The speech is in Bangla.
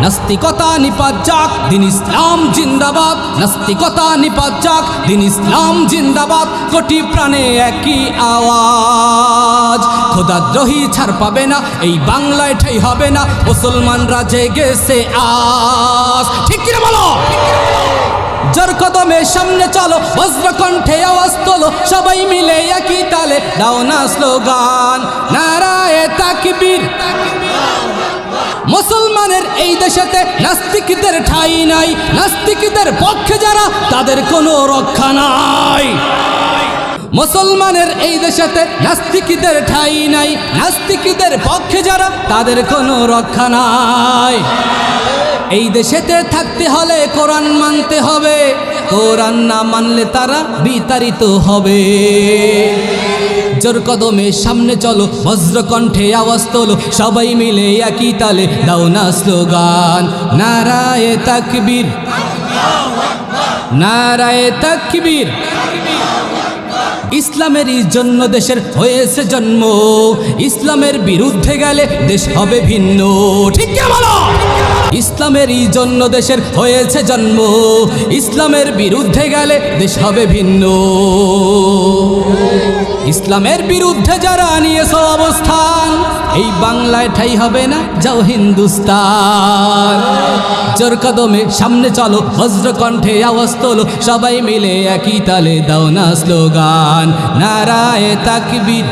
নাস্তিকতা নিপাত যাক, দিন ইসলাম জিন্দাবাদ। নাস্তিকতা নিপাত যাক, দিন ইসলাম জিন্দাবাদ। কোটি প্রাণে একই আওয়াজ, খোদাদ্রোহী ছাড় পাবে না, এই বাংলায় ঠাঁই হবে না, মুসলমানরা জেগেছে আজ। ঠিক কিনা বলো? জোর কদমে সামনে চলো, বজ্রকণ্ঠে আওয়াজ তোলো, সবাই মিলে একই তালে দাও না স্লোগান, নারায়ে তাকবীর। মুসলমানের এই দেশেতে নাস্তিকদের ঠাঁই নাই, নাস্তিকদের পক্ষে যারা তাদের কোনো রক্ষা নাই। মুসলমানের এই দেশেতে নাস্তিকদের ঠাঁই নাই, নাস্তিকদের পক্ষে যারা তাদের কোনো রক্ষা নাই। এই দেশেতে থাকতে হলে কোরআন মানতে হবে, কোরআন না মানলে তারা বিতাড়িত হবে। জোর কদমে সামনে চলো, বজ্রকণ্ঠে আওয়াজ তোলো, সবাই মিলে একই তালে দাও না স্লোগান, নারায়ে তাকবীর, নারায়ে তাকবীর। ইসলামেরই জন্য দেশের হয়েছে জন্ম, ইসলামের বিরুদ্ধে গেলে দেশ হবে ভিন্ন। ঠিক কি বলো? ইসলামেরই জন্য দেশের হয়েছে জন্ম, ইসলামের বিরুদ্ধে গেলে দেশ হবে ভিন্ন। ইসলামের বিরুদ্ধে যারা নিয়েছে অবস্থান, এই বাংলায় ঠাঁই হবে না, যাও হিন্দুস্তান। জোর কদমে সামনে চলো, বজ্রকণ্ঠে আওয়াজ তোলো, সবাই মিলে একই তালে দাও না স্লোগান, নারায়ে তাকবীর।